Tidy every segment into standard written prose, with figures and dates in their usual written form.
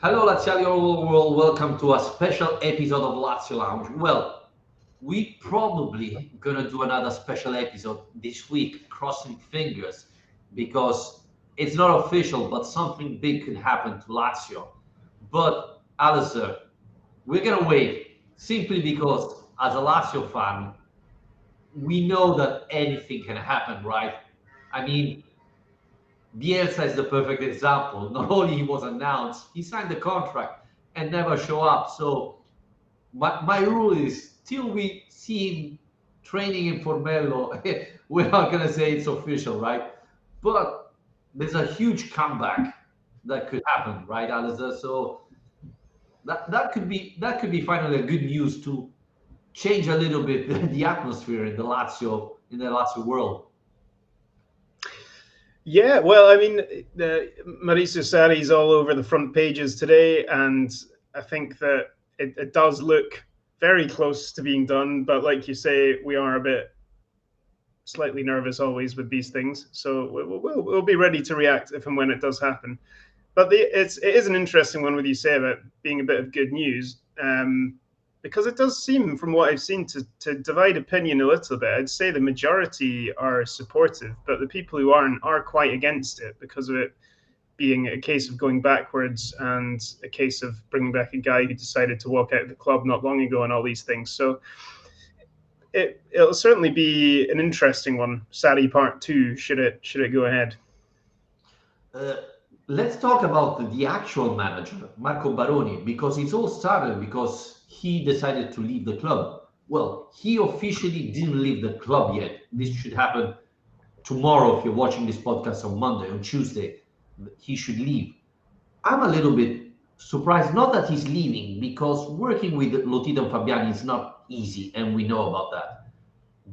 Hello, Lazio world. Welcome to a special episode of Lazio Lounge. Well, we probably gonna do another special episode this week, crossing fingers, because it's not official, but something big could happen to Lazio. But Alasdair, we're gonna wait simply because, as a Lazio fan, we know that anything can happen, right? I mean, Bielsa is the perfect example. Not only he was announced, he signed the contract and never show up. So my rule is till we see him training in Formello, we're not gonna say it's official, right? But there's a huge comeback that could happen, right, Alistair? So that could be finally a good news to change a little bit the atmosphere in the Lazio world. Yeah, well, I mean, Maurizio Sarri is all over the front pages today, and I think that it does look very close to being done. But like you say, we are a bit slightly nervous always with these things, so we'll be ready to react if and when it does happen. But it is an interesting one, what you say about being a bit of good news, because it does seem, from what I've seen, to divide opinion a little bit. I'd say the majority are supportive, but the people who aren't are quite against it because of it being a case of going backwards and a case of bringing back a guy who decided to walk out of the club not long ago and all these things. So it'll certainly be an interesting one. Sarri Part 2, should it go ahead. Uh, let's talk about the actual manager, Marco Baroni, because it's all started because he decided to leave the club. Well, he officially didn't leave the club yet. This should happen tomorrow if you're watching this podcast on Monday. On Tuesday, he should leave. I'm a little bit surprised, not that he's leaving, because working with Lotito and Fabiani is not easy, and we know about that.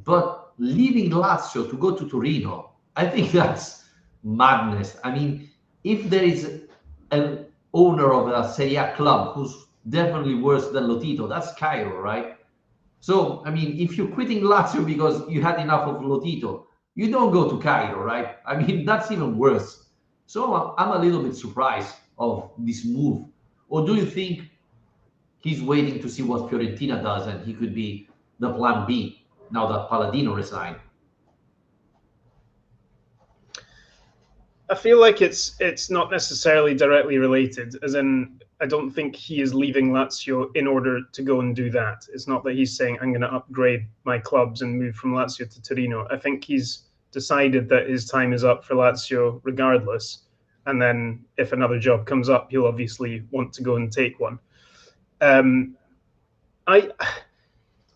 But leaving Lazio to go to Torino, I think that's madness. I mean, if there is an owner of a Serie A club who's definitely worse than Lotito, that's Cairo, right? So, I mean, if you're quitting Lazio because you had enough of Lotito, you don't go to Cairo, right? I mean, that's even worse. So I'm a little bit surprised of this move. Or do you think he's waiting to see what Fiorentina does and he could be the plan B now that Palladino resigned? I feel like it's not necessarily directly related, as in I don't think he is leaving Lazio in order to go and do that. It's not that he's saying I'm going to upgrade my clubs and move from Lazio to Torino. I think he's decided that his time is up for Lazio regardless, and then if another job comes up, he'll obviously want to go and take one. Um, I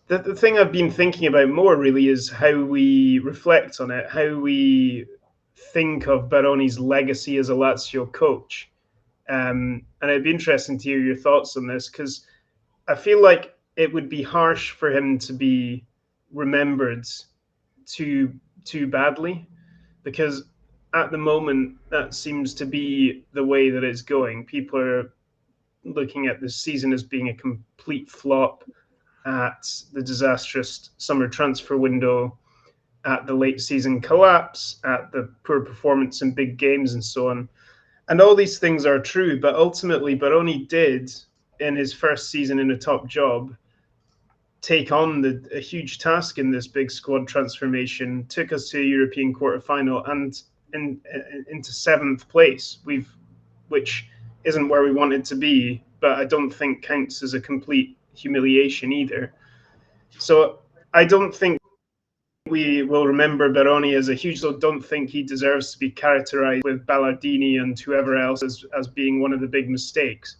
the thing I've been thinking about more really is how we reflect on it, how we think of Baroni's legacy as a Lazio coach. And it'd be interesting to hear your thoughts on this because I feel like it would be harsh for him to be remembered too badly because at the moment that seems to be the way that it's going. People are looking at this season as being a complete flop, at the disastrous summer transfer window, at the late season collapse, at the poor performance in big games, and so on. And all these things are true, but ultimately, Baroni did, in his first season in a top job, take on a huge task in this big squad transformation, took us to a European quarterfinal and into seventh place, which isn't where we wanted to be, but I don't think counts as a complete humiliation either. So I don't think we will remember Baroni as a huge, so don't think he deserves to be characterized with Ballardini and whoever else as being one of the big mistakes.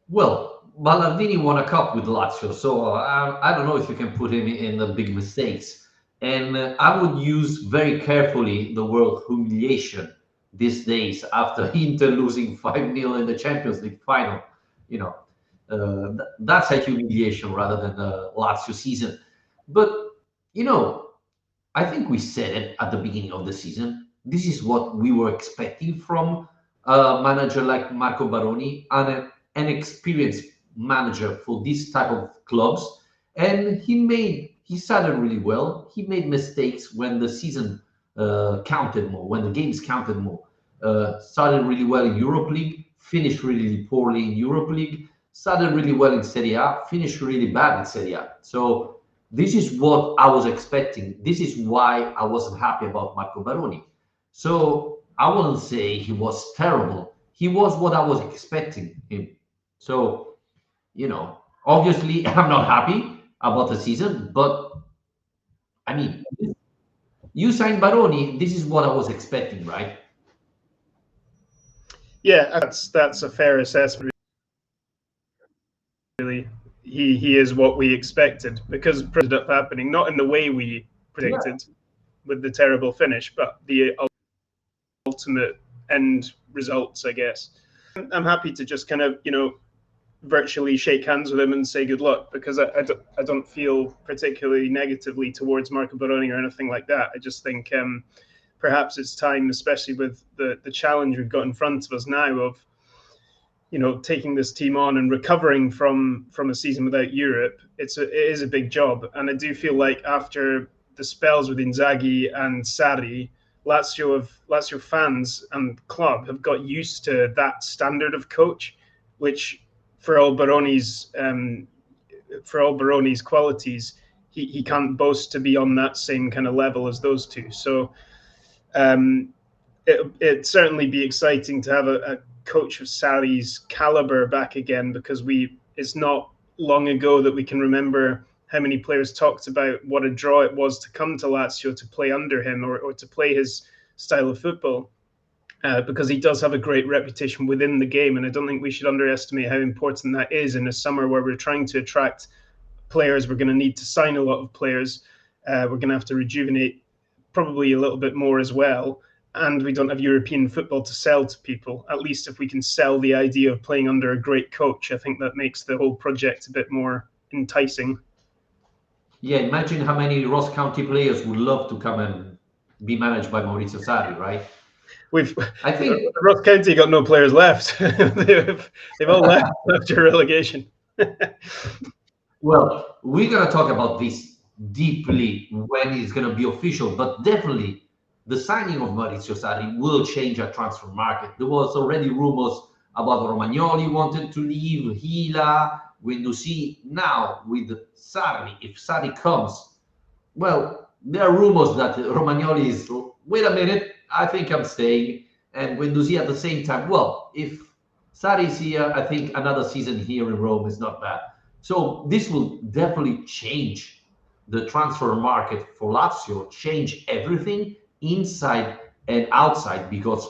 Well, Ballardini won a cup with Lazio, so I don't know if you can put him in the big mistakes. And I would use very carefully the word humiliation these days after Inter losing 5-0 in the Champions League final. You know, that's a humiliation rather than the Lazio season. But, you know, I think we said it at the beginning of the season. This is what we were expecting from a manager like Marco Baroni and an experienced manager for this type of clubs. And he started really well. He made mistakes when the season counted more, when the games counted more. Started really well in Europe League, finished really poorly in Europe League, started really well in Serie A, finished really bad in Serie A. So this is what I was expecting. This is why I wasn't happy about Marco Baroni. So I wouldn't say he was terrible. He was what I was expecting him. So, obviously I'm not happy about the season, but I mean, you signed Baroni. This is what I was expecting, right? Yeah, that's a fair assessment. Really, he is what we expected, because it ended up happening not in the way we predicted with the terrible finish, but the ultimate end results, I guess. I'm happy to just kind of virtually shake hands with him and say good luck, because I don't feel particularly negatively towards Marco Baroni or anything like that. I just think perhaps it's time, especially with the challenge we've got in front of us now of taking this team on and recovering from a season without Europe. It is a big job, and I do feel like after the spells with Inzaghi and Sarri, Lazio fans and club have got used to that standard of coach, which for all Baroni's qualities, he can't boast to be on that same kind of level as those two. So it'd certainly be exciting to have a coach of Sarri's caliber back again, because it's not long ago that we can remember how many players talked about what a draw it was to come to Lazio to play under him or to play his style of football, because he does have a great reputation within the game. And I don't think we should underestimate how important that is in a summer where we're trying to attract players. We're going to need to sign a lot of players. We're going to have to rejuvenate probably a little bit more as well. And we don't have European football to sell to people. At least if we can sell the idea of playing under a great coach, I think that makes the whole project a bit more enticing. Yeah, imagine how many Ross County players would love to come and be managed by Maurizio Sarri, right? I think Ross County got no players left. they've all left after relegation. Well, we're going to talk about this deeply when it's going to be official, but definitely the signing of Maurizio Sarri will change our transfer market. There was already rumors about Romagnoli wanted to leave, Hila, Guendouzi. Now with Sarri, if Sarri comes, well, there are rumors that Romagnoli is, wait a minute, I think I'm staying. And Guendouzi at the same time, well, if Sarri is here, I think another season here in Rome is not bad. So this will definitely change the transfer market for Lazio, change everything inside and outside, because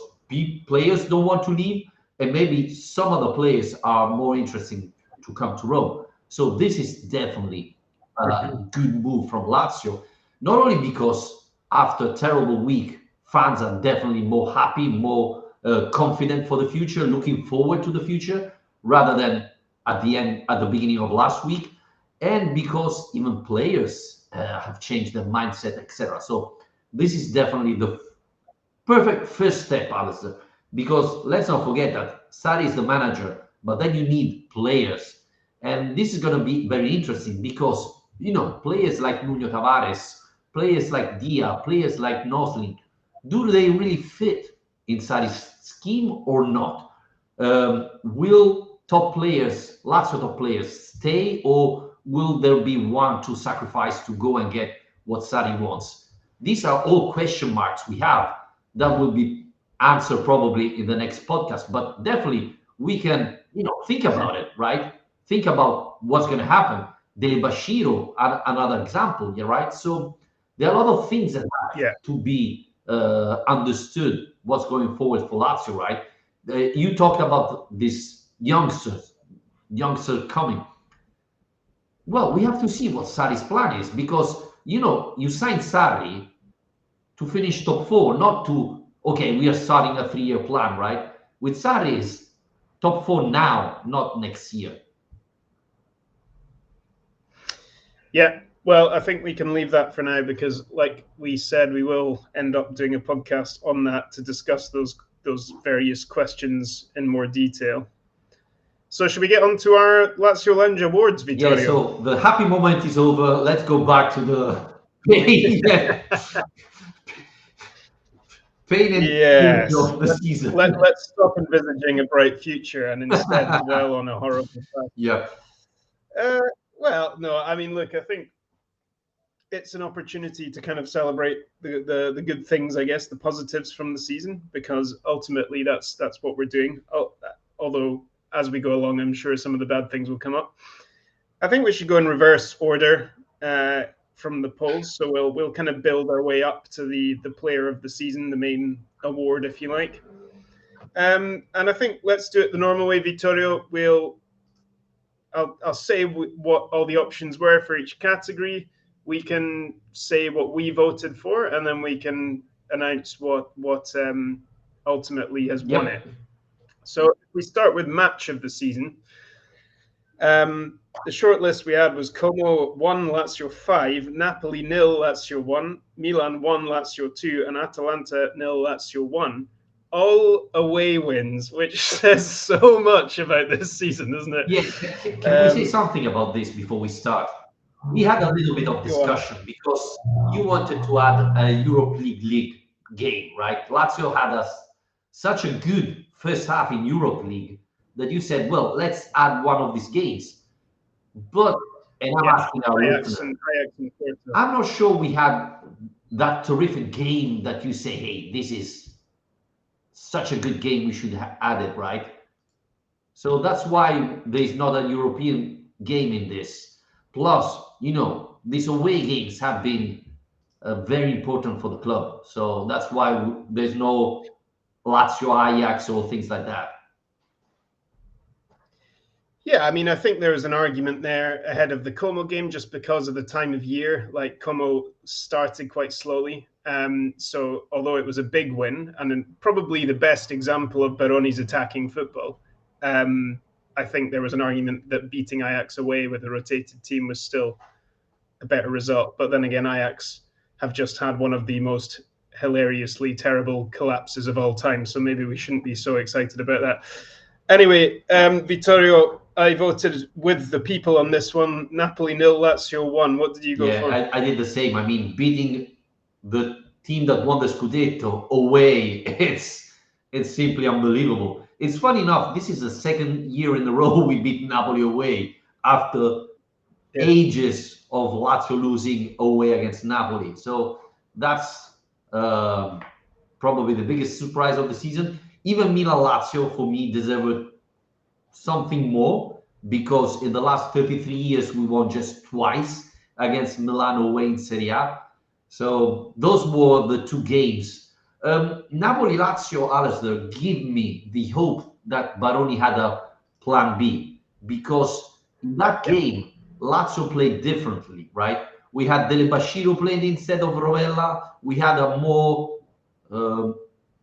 players don't want to leave, and maybe some of the players are more interesting to come to Rome. So this is definitely a good move from Lazio, not only because after a terrible week, fans are definitely more happy, more confident for the future, looking forward to the future, rather than at the beginning of last week, and because even players have changed their mindset, etc. So this is definitely the perfect first step, Alasdair, because let's not forget that Sarri is the manager, but then you need players. And this is going to be very interesting because, players like Nuno Tavares, players like Dia, players like Nosling, do they really fit in Sarri's scheme or not? Will Lazio top players stay, or will there be one to sacrifice to go and get what Sarri wants? These are all question marks we have that will be answered probably in the next podcast. But definitely we can, think about it, right? Think about what's going to happen. Dele Bashiro, another example, yeah, right? So there are a lot of things that have to be understood what's going forward for Lazio, right? You talked about this youngster coming. Well, we have to see what Sarri's plan is, because you signed Sarri to finish top four, not to we are starting a 3-year plan, right? With Sarri is top four now, not next year. Yeah, well, I think we can leave that for now, because, like we said, we will end up doing a podcast on that to discuss those various questions in more detail. So should we get on to our Lazio Lounge Awards, Vittorio? Yeah, so the happy moment is over. Let's go back to the Pain and gain Yes. of the season. Let's stop envisaging a bright future and instead dwell on a horrible past. Yeah. Uh, well, no, I mean, look, I think it's an opportunity to kind of celebrate the good things, I guess, the positives from the season, because ultimately that's what we're doing. Although as we go along, I'm sure some of the bad things will come up. I think we should go in reverse order from the polls, so we'll kind of build our way up to the player of the season, the main award, if you like. And I think let's do it the normal way, Vittorio. I'll say what all the options were for each category. We can say what we voted for, and then we can announce what ultimately has won it. So if we start with match of the season. The short list we had was Como 1, Lazio 5, Napoli 0, Lazio 1, Milan 1, Lazio 2, and Atalanta 0, Lazio 1. All away wins, which says so much about this season, doesn't it? Yeah, can we say something about this before we start? We had a little bit of discussion because you wanted to add a Europe League game, right? Lazio had such a good first half in Europe League that you said, well, let's add one of these games. But, and I'm asking our listener, I'm not sure we had that terrific game that you say, hey, this is such a good game, we should add it, right? So that's why there's not a European game in this. Plus, these away games have been very important for the club. So that's why there's no Lazio Ajax or things like that. Yeah, I mean, I think there was an argument there ahead of the Como game just because of the time of year. Like, Como started quite slowly. So although it was a big win and probably the best example of Baroni's attacking football, I think there was an argument that beating Ajax away with a rotated team was still a better result. But then again, Ajax have just had one of the most hilariously terrible collapses of all time. So maybe we shouldn't be so excited about that. Anyway, Vittorio, I voted with the people on this one. Napoli 0, Lazio 1. What did you go for? I did the same. I mean, beating the team that won the Scudetto away, it's simply unbelievable. It's funny enough, this is the second year in a row we beat Napoli away after ages of Lazio losing away against Napoli. So that's probably the biggest surprise of the season. Even Milan-Lazio, for me, deserved something more because in the last 33 years, we won just twice against Milan away in Serie A. So those were the two games. Napoli-Lazio, Alasdair, give me the hope that Baroni had a plan B because in that game, Lazio played differently, right? We had Dele Bashiru playing instead of Rovella. We had a more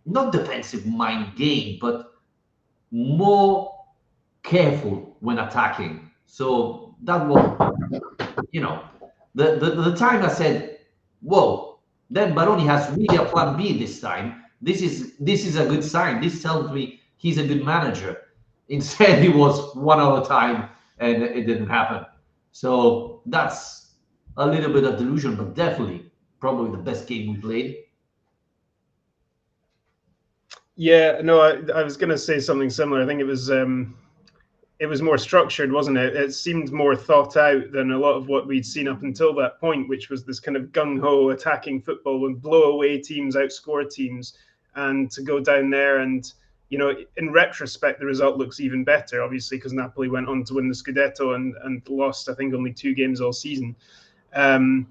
not defensive mind game, but more careful when attacking. So that was, the time I said, whoa, then Baroni has really a plan B this time. This is a good sign. This tells me he's a good manager. Instead, it was one other time and it didn't happen. So that's a little bit of delusion, but definitely probably the best game we played. Yeah, no, I was going to say something similar. I think it was more structured, wasn't it? It seemed more thought out than a lot of what we'd seen up until that point, which was this kind of gung-ho attacking football and blow away teams, outscore teams, and to go down there and, in retrospect, the result looks even better, obviously, because Napoli went on to win the Scudetto and lost, I think, only 2 games all season. And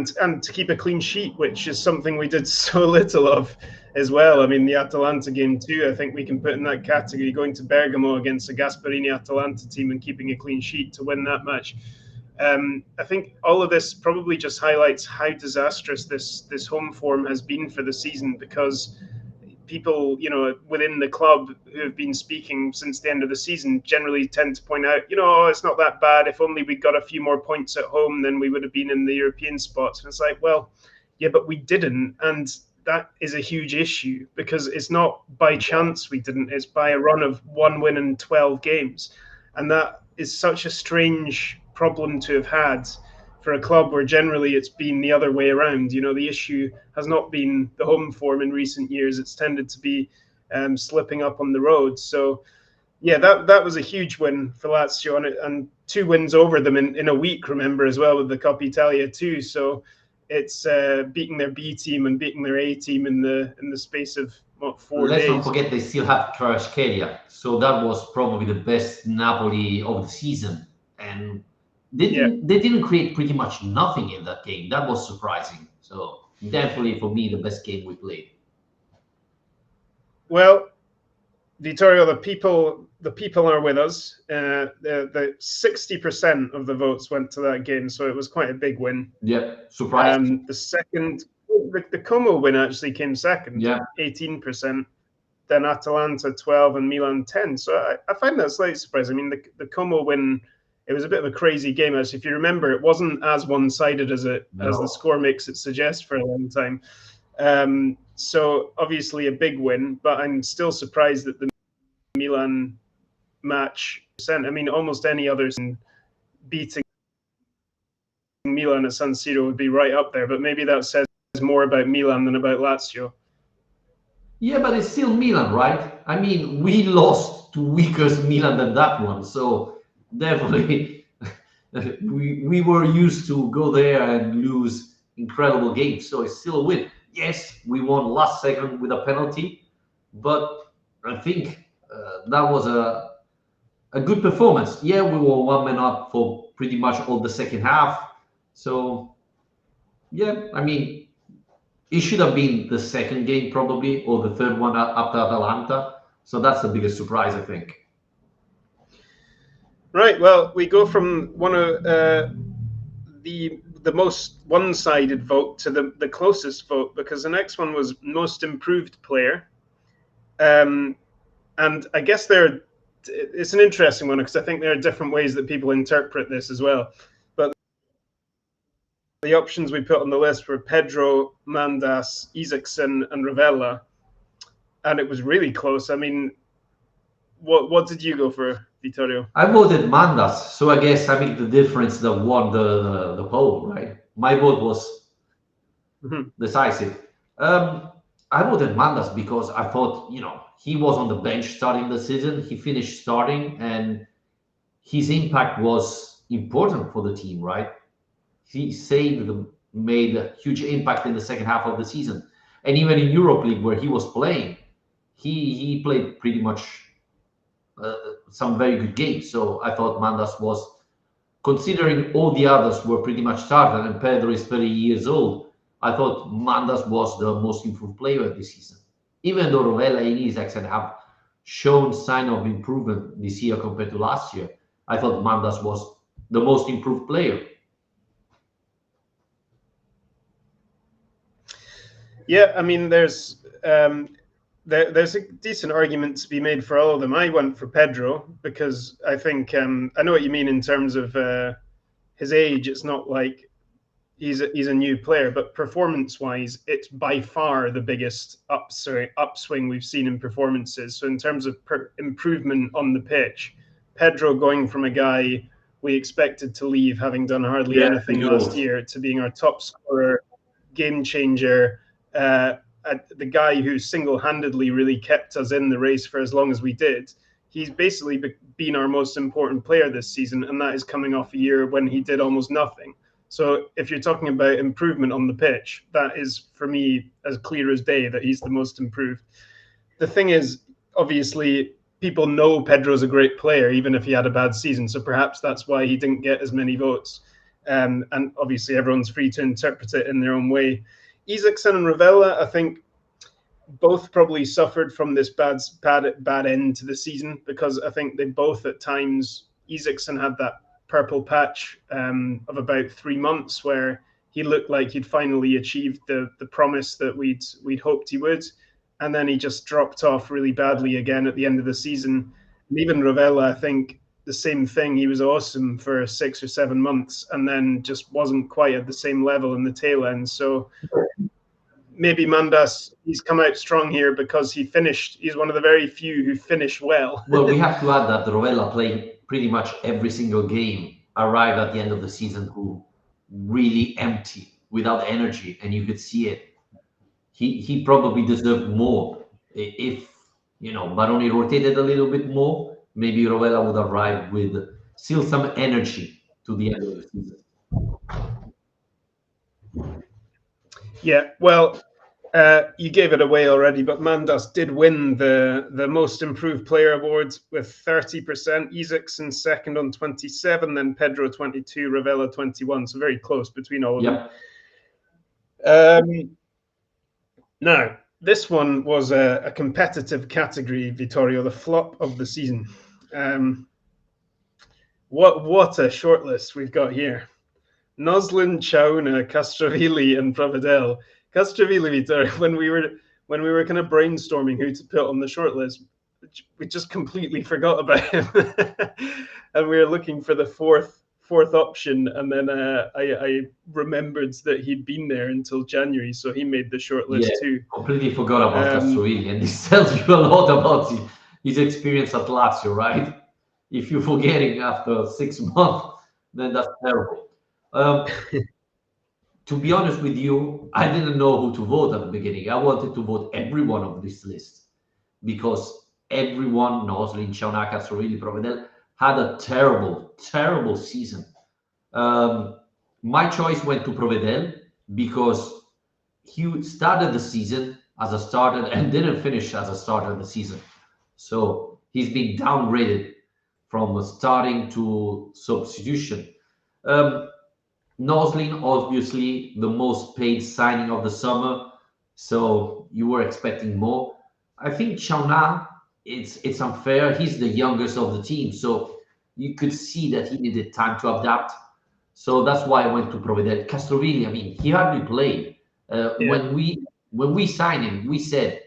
to keep a clean sheet, which is something we did so little of as well. I mean, the Atalanta game too, I think we can put in that category, going to Bergamo against a Gasperini Atalanta team and keeping a clean sheet to win that match. I think all of this probably just highlights how disastrous this home form has been for the season, because people, within the club who have been speaking since the end of the season generally tend to point out, it's not that bad. If only we got a few more points at home, then we would have been in the European spots. And it's like, well, yeah, but we didn't. And that is a huge issue because it's not by chance we didn't. It's by a run of 1 win in 12 games. And that is such a strange problem to have had for a club where generally it's been the other way around. The issue has not been the home form in recent years. It's tended to be slipping up on the road. So, yeah, that was a huge win for Lazio, and 2 wins over them in a week, remember, as well, with the Coppa Italia too. So it's beating their B team and beating their A team in the space of, what, 4 Let's days. not forget they still have Kvaratskhelia, so that was probably the best Napoli of the season, and they didn't create pretty much nothing in that game. That was surprising. So definitely for me the best game we played. Well, Vittorio, the people are with us. The 60% of the votes went to that game, so it was quite a big win. Yeah, surprising. The Como win actually came second, 18%. Then Atalanta 12 and Milan 10. So I find that slightly surprising. I mean, the Como win, it was a bit of a crazy game. As if you remember, it wasn't as one-sided as the score makes it suggest for a long time. So obviously a big win, but I'm still surprised that the Milan match. I mean, almost any others beating Milan at San Siro would be right up there, but maybe that says more about Milan than about Lazio. Yeah, but it's still Milan, right? I mean, we lost to weaker Milan than that one, so definitely we were used to go there and lose incredible games, so it's still a win. Yes, we won last second with a penalty, but I think that was a good performance. Yeah, we were 1 man up for pretty much all the second half. So, yeah, I mean, it should have been the second game probably, or the third one after Atalanta. So that's the biggest surprise, I think. Right. Well, we go from one of the most one-sided vote to the closest vote, because the next one was most improved player. And I guess it's an interesting one because I think there are different ways that people interpret this as well. But the options we put on the list were Pedro, Mandas, Isaacson, and Ravella, and it was really close. I mean, what did you go for, Vittorio? I voted Mandas, so I guess I mean the difference that won the poll, right? My vote was decisive. I voted Mandas because I thought, he was on the bench starting the season. He finished starting, and his impact was important for the team, right? He made a huge impact in the second half of the season, and even in Europe League where he was playing, he played pretty much some very good games. So I thought Mandas was, considering all the others were pretty much started, and Pedro is 30 years old, I thought Mandas was the most improved player this season. Even though Rovella and Isaacson have shown sign of improvement this year compared to last year, I thought Mandas was the most improved player. Yeah, I mean, there's a decent argument to be made for all of them. I went for Pedro because I think I know what you mean in terms of his age. It's not like he's a new player, but performance-wise, it's by far the biggest upswing we've seen in performances. So in terms of improvement on the pitch, Pedro going from a guy we expected to leave, having done hardly anything last year, to being our top scorer, game changer, the guy who single-handedly really kept us in the race for as long as we did. He's basically been our most important player this season, and that is coming off a year when he did almost nothing. So if you're talking about improvement on the pitch, that is, for me, as clear as day that he's the most improved. The thing is, obviously, people know Pedro's a great player, even if he had a bad season. So perhaps that's why he didn't get as many votes. And obviously, everyone's free to interpret it in their own way. Isaacson and Ravella, I think, both probably suffered from this bad end to the season, because I think they both at times, Isaacson had that purple patch of about 3 months where he looked like he'd finally achieved the promise that we'd hoped he would, and then he just dropped off really badly again at the end of the season. And even Ravella, I think the same thing. He was awesome for 6 or 7 months and then just wasn't quite at the same level in the tail end. So maybe Mandas, he's come out strong here because he's one of the very few who finish well. Well, we have to add that Rovella played pretty much every single game, arrived at the end of the season, who really empty, without energy, and you could see it. He probably deserved more. If Baroni rotated a little bit more, maybe Rovella would arrive with still some energy to the end of the season. Yeah, well, you gave it away already, but Mandas did win the most improved player awards with 30%. Isaacson second on 27, then Pedro 22, Rovella 21. So very close between all of them. Now, this one was a competitive category, Vittorio, the flop of the season. What a shortlist we've got here. Noslin, Chauna, Castrovilli, and Provedel. Castrovilli, Vittorio, when we were kind of brainstorming who to put on the shortlist, we just completely forgot about him, and we were looking for the fourth option, and then I remembered that he'd been there until January, so he made the shortlist too. Completely forgot about Castrovilli, and this tells you a lot about his experience at Lazio, right? If you're forgetting after 6 months, then that's terrible. To be honest with you, I didn't know who to vote at the beginning. I wanted to vote everyone of this list because everyone, Noslin, Chauna, Castrovilli, Provedel, had a terrible, terrible season. My choice went to Provedel because he started the season as a starter and didn't finish as a starter of the season. So he's been downgraded from starting to substitution. Noslin, obviously, the most paid signing of the summer, so you were expecting more. I think Chauna, it's unfair. He's the youngest of the team, so you could see that he needed time to adapt. So that's why I went to Provedel. Castrovilli, I mean, he hardly played. When we signed him, we said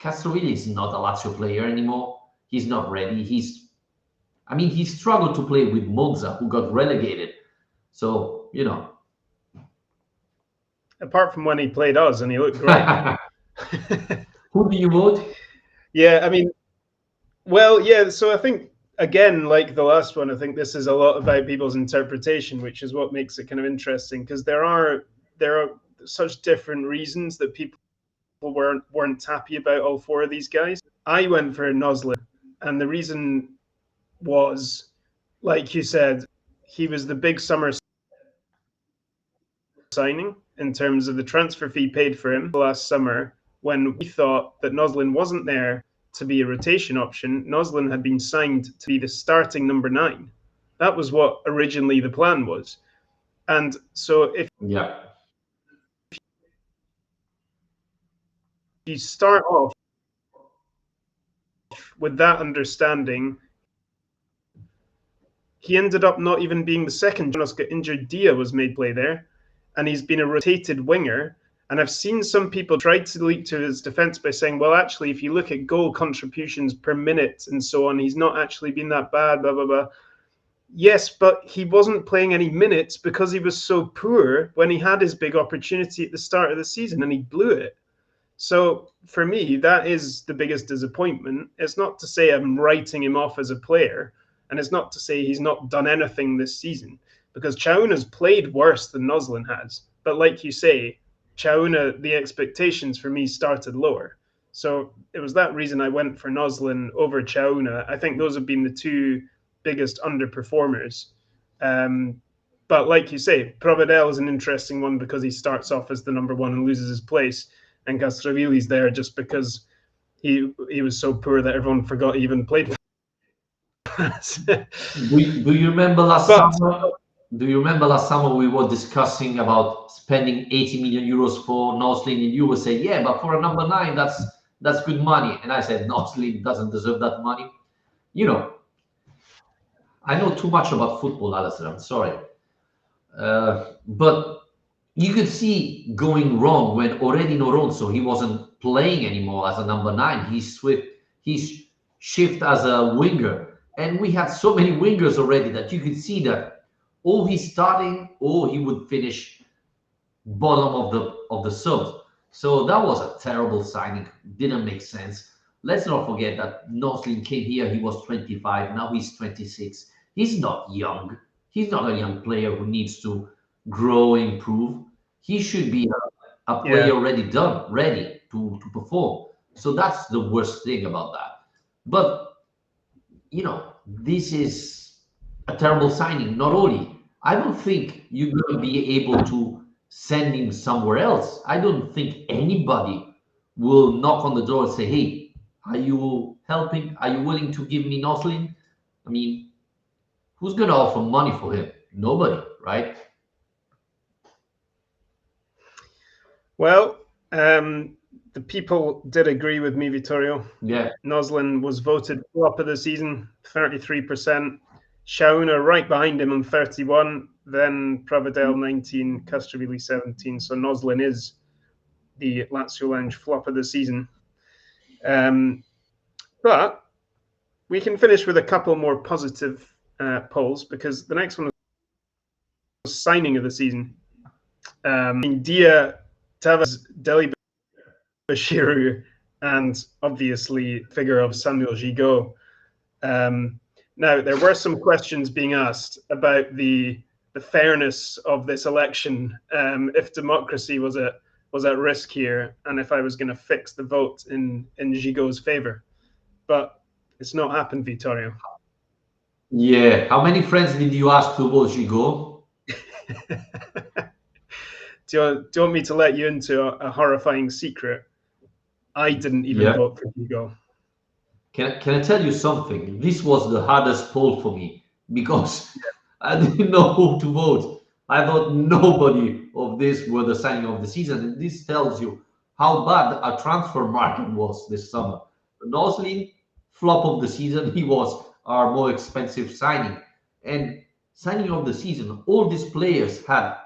Castrovilli is not a Lazio player anymore. He's not ready. He struggled to play with Monza, who got relegated. So, apart from when he played us and he looked great. Who do you vote? Yeah, I mean, well, yeah. So I think, again, like the last one, I think this is a lot about people's interpretation, which is what makes it kind of interesting, because there are such different reasons that people weren't happy about all four of these guys. I went for Noslin, and the reason was, like you said, he was the big summer signing in terms of the transfer fee paid for him last summer. When we thought that Noslin wasn't there to be a rotation option, Noslin had been signed to be the starting number 9. That was what originally the plan was. And so if you start off with that understanding, he ended up not even being the second. Jonas got injured, Dia was made play there, and he's been a rotated winger. And I've seen some people try to leap to his defense by saying, well, actually, if you look at goal contributions per minute and so on, he's not actually been that bad, blah, blah, blah. Yes, but he wasn't playing any minutes because he was so poor when he had his big opportunity at the start of the season and he blew it. So for me, that is the biggest disappointment. It's not to say I'm writing him off as a player, and it's not to say he's not done anything this season, because Chauna's played worse than Noslin has. But like you say, Chauna, the expectations for me started lower. So it was that reason I went for Noslin over Chauna. I think those have been the two biggest underperformers. But like you say, Provedel is an interesting one because he starts off as the number 1 and loses his place. And Castrovilli's there just because he was so poor that everyone forgot he even played for us. Do you remember last summer? Do you remember last summer we were discussing about spending 80 million euros for Noslin, and you were saying, yeah, but for a number 9, that's good money. And I said, Noslin doesn't deserve that money. I know too much about football, Alasdair, I'm sorry. But you could see going wrong when already Noronzo, he wasn't playing anymore as a number 9. He's shift as a winger. And we had so many wingers already that you could see that he's starting or he would finish bottom of the subs. So that was a terrible signing. Didn't make sense. Let's not forget that Noslin came here, he was 25, now he's 26. He's not young. He's not a young player who needs to grow, improve. He should be a Yeah. player already done, ready to perform. So that's the worst thing about that. But this is a terrible signing. Not only, I don't think you're going to be able to send him somewhere else. I don't think anybody will knock on the door and say, "Hey, are you helping? Are you willing to give me Noslin?" I mean, who's going to offer money for him? Nobody, right? Well, the people did agree with me, Vittorio. Yeah. Noslin was voted flop of the season, 33%. Shauna right behind him on 31, then Providel 19, Castrovilli 17. So Noslin is the Lazio Lounge flop of the season. But we can finish with a couple more positive polls, because the next one was signing of the season. Dia, Tavares, Deli Bashiru, and obviously figure of Samuel Gigot. Now, there were some questions being asked about the fairness of this election, if democracy was at risk here, and if I was going to fix the vote in Gigot's favor. But it's not happened, Vittorio. Yeah. How many friends did you ask to vote Gigot? Do you want me to let you into a horrifying secret? I didn't even vote for Gigot. Can I tell you something? This was the hardest poll for me because I didn't know who to vote. I thought nobody of this were the signing of the season, and this tells you how bad a transfer market was this summer. Noslin, flop of the season, he was our more expensive signing. And signing of the season, all these players had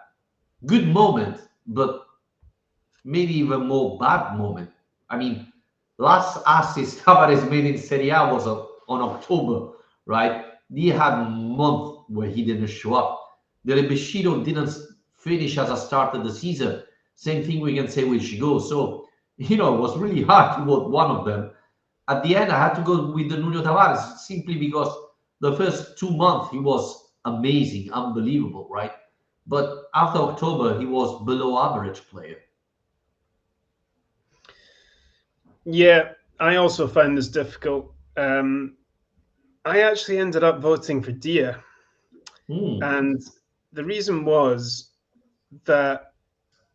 good moments, but maybe even more bad moment. I mean, last assist Tavares made in Serie A was on October, right? He had a month where he didn't show up. Del Beshiro didn't finish as a start of the season. Same thing we can say with Shigo. So, it was really hard to vote one of them. At the end, I had to go with the Nuno Tavares simply because the first 2 months he was amazing, unbelievable, right? But after October, he was below average player. Yeah, I also find this difficult. I actually ended up voting for Dia. And the reason was that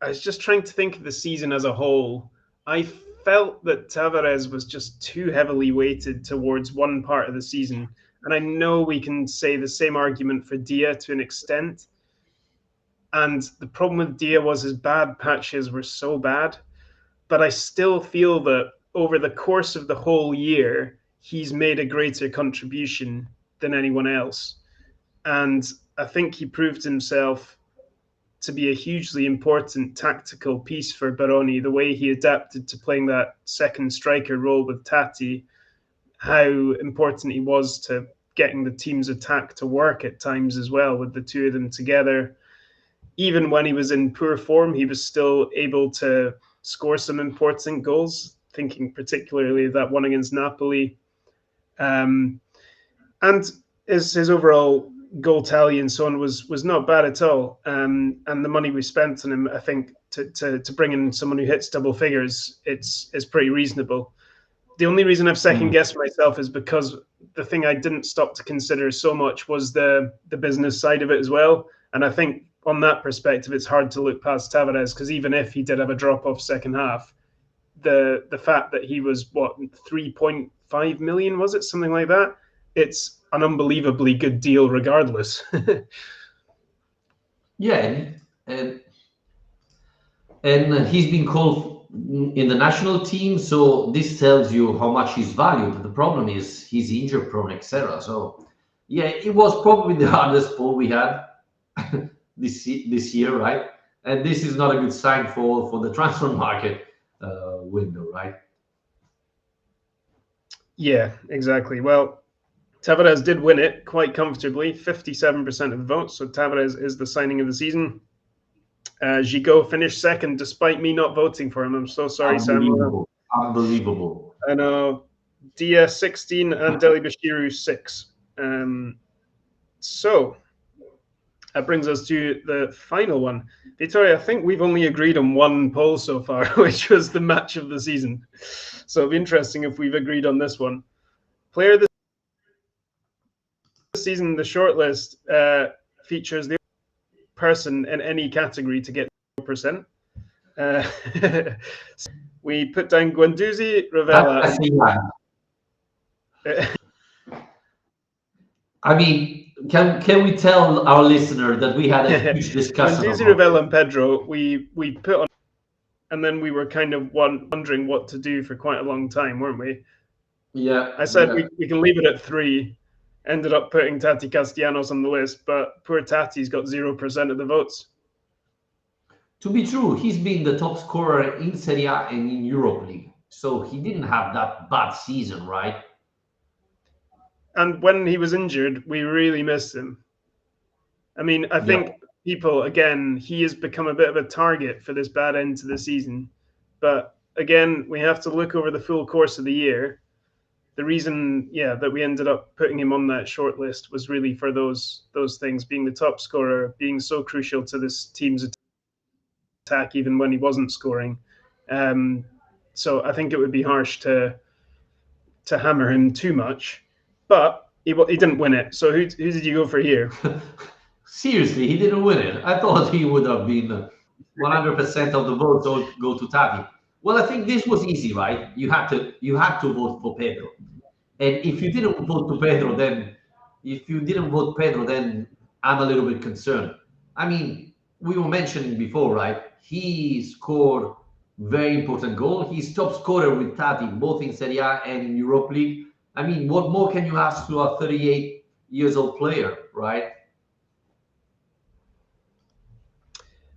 I was just trying to think of the season as a whole. I felt that Tavares was just too heavily weighted towards one part of the season. And I know we can say the same argument for Dia to an extent. And the problem with Dia was his bad patches were so bad. But I still feel that over the course of the whole year, he's made a greater contribution than anyone else. And I think he proved himself to be a hugely important tactical piece for Baroni, the way he adapted to playing that second striker role with Tati, how important he was to getting the team's attack to work at times as well, with the two of them together. Even when he was in poor form, he was still able to score some important goals, thinking particularly that one against Napoli. And his overall goal tally and so on was not bad at all. And the money we spent on him, I think, to bring in someone who hits double figures, it's pretty reasonable. The only reason I've second guessed myself is because the thing I didn't stop to consider so much was the business side of it as well. And I think on that perspective, it's hard to look past Tavares, because even if he did have a drop off second half, the fact that he was 3.5 million, was it something like that? It's an unbelievably good deal regardless. Yeah, and he's been called in the national team, so this tells you how much he's valued. The problem is he's injury prone, etc. So, yeah, it was probably the hardest poll we had this year, right? And this is not a good sign for the transfer market window, right? Yeah, exactly. Well, Tavares did win it quite comfortably, 57% of the votes. So Tavares is the signing of the season. Gigot finished second despite me not voting for him. I'm so sorry, Samuel. Unbelievable. I know. Dia 16 and Deli Bashiru 6. So That brings us to the final one. Vittorio, I think we've only agreed on one poll so far, which was the match of the season. So it'll be interesting if we've agreed on this one. Player of the season, the shortlist features the person in any category to get 0%. We put down Guendouzi, Ravella. I mean, can we tell our listener that we had a huge discussion Guendouzi, about Ravella, and Pedro, we put on, and then we were kind of wondering what to do for quite a long time, weren't we? Yeah. I said we can leave it at 3. Ended up putting Tati Castellanos on the list, but poor Tati's got 0% of the votes. To be true, he's been the top scorer in Serie A and in Europe League. So he didn't have that bad season, right? And when he was injured, we really missed him. I mean, I think people, again, he has become a bit of a target for this bad end to the season. But again, we have to look over the full course of the year. The reason, that we ended up putting him on that short list was really for those things, being the top scorer, being so crucial to this team's attack, even when he wasn't scoring. So I think it would be harsh to hammer him too much. But he didn't win it. So who did you go for here? Seriously, he didn't win it. I thought he would have been 100% of the votes go to Tati. Well, I think this was easy, right? You had to vote for Pedro. And if you didn't vote to Pedro, then I'm a little bit concerned. I mean, we were mentioning before, right? He scored very important goal. He's top scorer with Tati, both in Serie A and in Europe League. I mean, what more can you ask to a 38 years old player, right?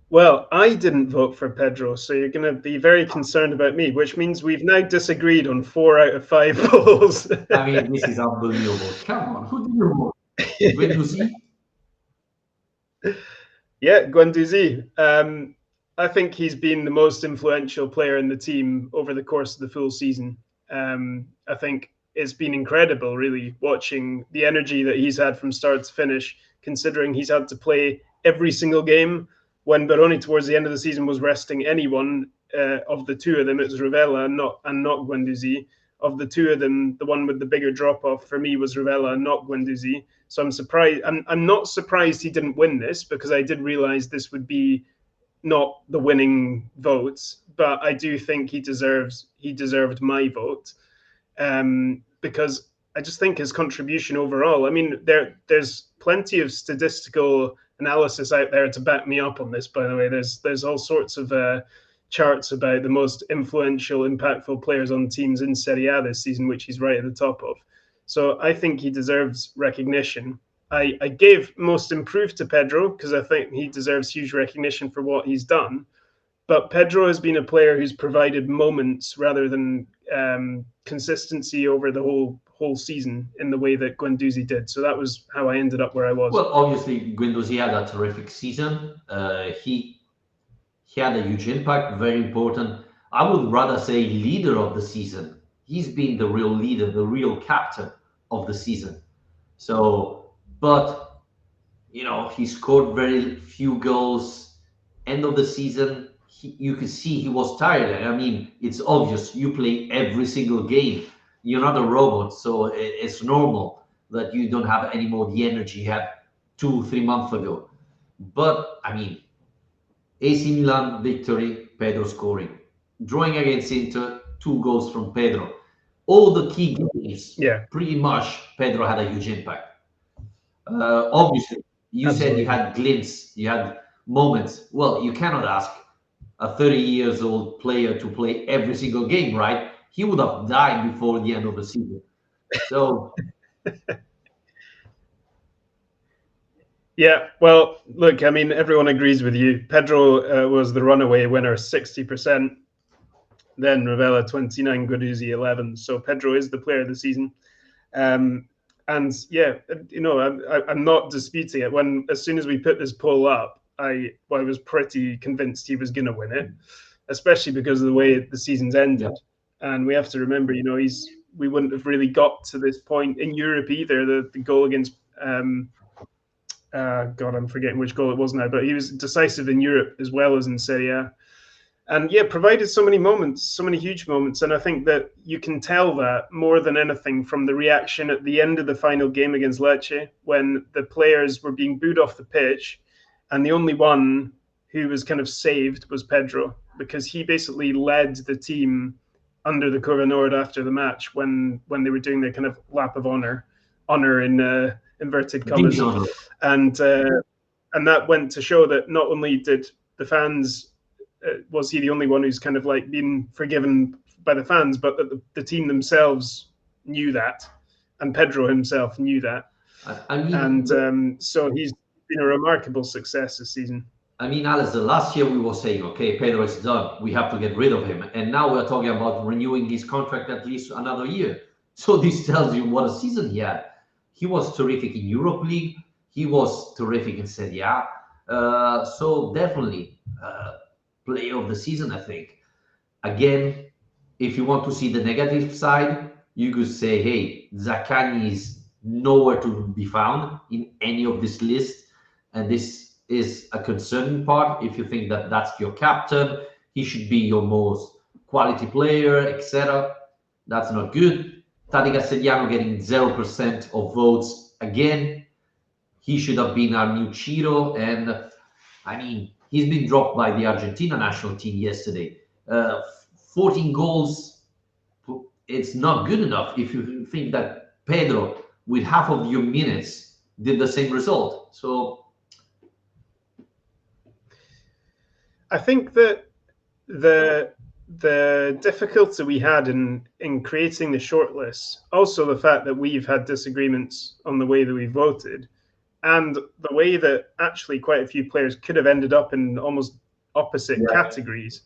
Well, I didn't vote for Pedro, so you're going to be very concerned about me, which means we've now disagreed on 4 out of 5 polls. I mean, this is unbelievable. Come on, who did you vote? Guendouzi? Yeah, Guendouzi. I think he's been the most influential player in the team over the course of the full season. I think it's been incredible, really, watching the energy that he's had from start to finish, considering he's had to play every single game. When Baroni towards the end of the season was resting anyone of the two of them, it was Ravella and not Guendouzi. Of the two of them, the one with the bigger drop off for me was Ravella and not Guendouzi. So I'm surprised. I'm not surprised he didn't win this, because I did realize this would be not the winning votes, but I do think he deserved my vote, because I just think his contribution overall. I mean, there's plenty of statistical analysis out there to back me up on this. By the way, there's all sorts of charts about the most influential, impactful players on teams in Serie A this season, which he's right at the top of. So I think he deserves recognition. I gave most improved to Pedro because I think he deserves huge recognition for what he's done. But Pedro has been a player who's provided moments rather than consistency over the whole season in the way that Guendouzi did. So that was how I ended up where I was. Well, obviously, Guendouzi had a terrific season. He had a huge impact, very important. I would rather say leader of the season. He's been the real leader, the real captain of the season. So, but, he scored very few goals. End of the season, you could see he was tired. I mean, it's obvious. You play every single game. You're not a robot, so it's normal that you don't have any more the energy you had 2-3 months ago. But, I mean, AC Milan victory, Pedro scoring. Drawing against Inter, 2 goals from Pedro. All the key games, pretty much, Pedro had a huge impact. Obviously, you said you had glimpses, you had moments. Well, you cannot ask a 30 years old player to play every single game, right? He would have died before the end of the season. So, yeah, well, look, I mean, everyone agrees with you. Pedro was the runaway winner, 60%. Then Ravella, 29, Guendouzi, 11. So Pedro is the player of the season. And yeah, I'm not disputing it. As soon as we put this poll up, I was pretty convinced he was going to win it, especially because of the way the season's ended. Yeah. And we have to remember, we wouldn't have really got to this point in Europe either. The goal against God, I'm forgetting which goal it was now, but he was decisive in Europe as well as in Serie A. And yeah, provided so many moments, so many huge moments. And I think that you can tell that more than anything from the reaction at the end of the final game against Lecce, when the players were being booed off the pitch. And the only one who was kind of saved was Pedro, because he basically led the team under the Curva Nord after the match when they were doing their kind of lap of honor in inverted commas. And that went to show that not only did the fans was he the only one who's kind of like been forgiven by the fans, but that the team themselves knew that, and Pedro himself knew that. I mean, and so he's been a remarkable success this season. I mean, Alasdair, last year we were saying, okay, Pedro is done. We have to get rid of him. And now we're talking about renewing his contract at least another year. So this tells you what a season he had. He was terrific in Europe League. He was terrific in Serie A. So definitely player of the season, I think. Again, if you want to see the negative side, you could say, hey, Zaccagni is nowhere to be found in any of this list. And this is a concerning part. If you think that that's your captain, he should be your most quality player, etc. That's not good. Tati Castellano getting 0% of votes again. He should have been our new Ciro. And I mean, he's been dropped by the Argentina national team yesterday. 14 goals, it's not good enough if you think that Pedro, with half of your minutes, did the same result. So I think that the difficulty we had in creating the shortlist, also the fact that we've had disagreements on the way that we voted, and the way that actually quite a few players could have ended up in almost opposite categories,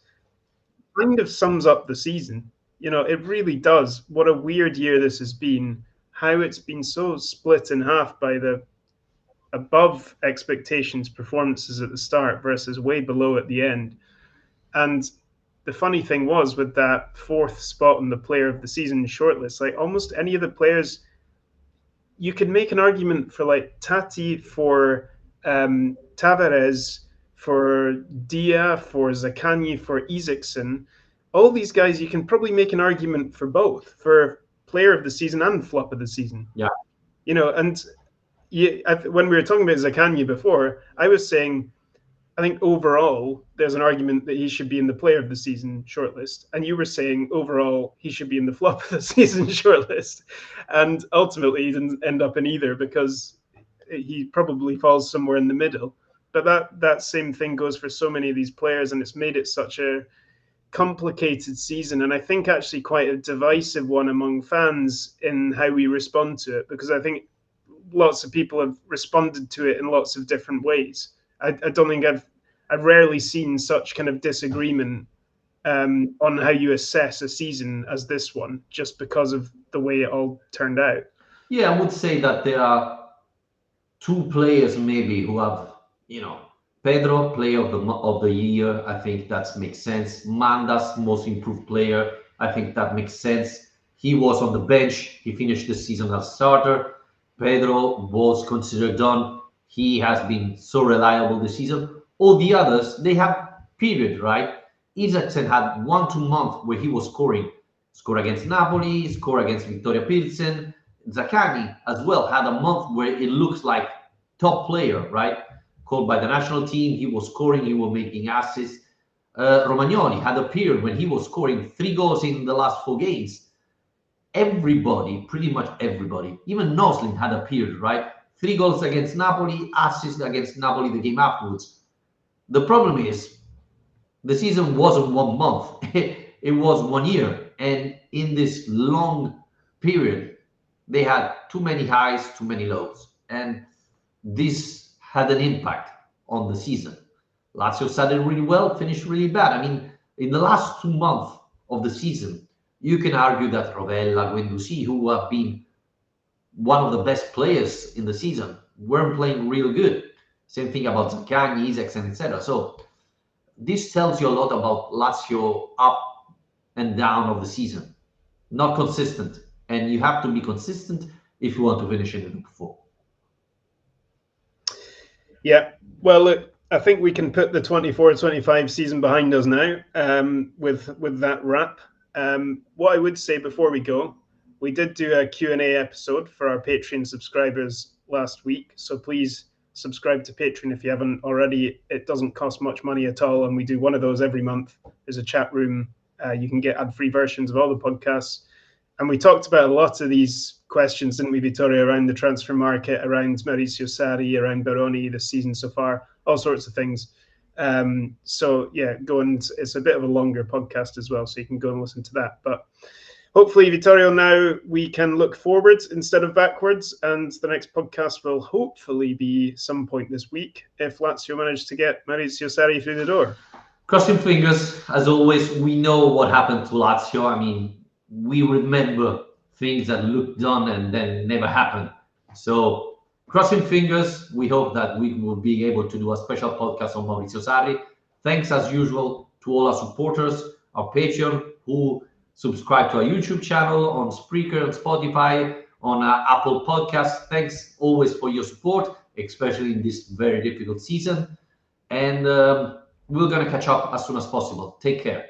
kind of sums up the season. You know, it really does. What a weird year this has been. How it's been so split in half by the above expectations performances at the start versus way below at the end. And the funny thing was, with that fourth spot on the player of the season shortlist, like almost any of the players, you could make an argument for like Tati, for Tavares, for Dia, for Zaccagni, for Isaacson. All these guys, you can probably make an argument for both, for player of the season and flop of the season. Yeah. You know, and when we were talking about Zaccagni before, I was saying, I think overall, there's an argument that he should be in the player of the season shortlist. And you were saying overall, he should be in the flop of the season shortlist. And ultimately, he didn't end up in either because he probably falls somewhere in the middle. But that same thing goes for so many of these players, and it's made it such a complicated season. And I think actually quite a divisive one among fans in how we respond to it, because I think lots of people have responded to it in lots of different ways. I don't think I've rarely seen such kind of disagreement on how you assess a season as this one, just because of the way it all turned out. Yeah, I would say that there are two players maybe who have, you know, Pedro, player of the year. I think that makes sense. Mandas, most improved player. I think that makes sense. He was on the bench. He finished the season as starter. Pedro was considered done. He has been so reliable this season. All the others, they have period, right? Isaacson had 1-2 months where he was scoring. Score against Napoli, score against Vittoria Pilsen. Zaccagni as well had a month where it looks like top player, right? Called by the national team, he was scoring, he was making assists. Romagnoli had a period when he was scoring 3 goals in the last 4 games. Everybody, pretty much everybody, even Noslin had a period, right? 3 goals against Napoli, assist against Napoli the game afterwards. The problem is, the season wasn't 1 month, it was 1 year. And in this long period, they had too many highs, too many lows. And this had an impact on the season. Lazio started really well, finished really bad. I mean, in the last 2 months of the season, you can argue that Rovella, Guendouzi, who have been one of the best players in the season, weren't playing real good. Same thing about Zaccagni, Isaacson, etc. So this tells you a lot about Lazio up and down of the season. Not consistent. And you have to be consistent if you want to finish in the top 4. Yeah. Well, look, I think we can put the 24-25 season behind us now with that wrap. What I would say before we go, we did do a Q&A episode for our Patreon subscribers last week. So please subscribe to Patreon if you haven't already. It doesn't cost much money at all. And we do one of those every month. There's a chat room. You can get ad-free versions of all the podcasts. And we talked about a lot of these questions, didn't we, Vittorio, around the transfer market, around Maurizio Sarri, around Baroni this season so far, all sorts of things. So yeah, go and it's a bit of a longer podcast as well, so you can go and listen to that. But hopefully, Vittorio, now we can look forwards instead of backwards, and the next podcast will hopefully be some point this week if Lazio manage to get Maurizio Sarri through the door. Crossing fingers, as always. We know what happened to Lazio. I mean, we remember things that looked done and then never happened. So, crossing fingers, we hope that we will be able to do a special podcast on Maurizio Sarri. Thanks, as usual, to all our supporters, our Patreon, who subscribe to our YouTube channel, on Spreaker and Spotify, on Apple Podcasts. Thanks always for your support, especially in this very difficult season. And we're going to catch up as soon as possible. Take care.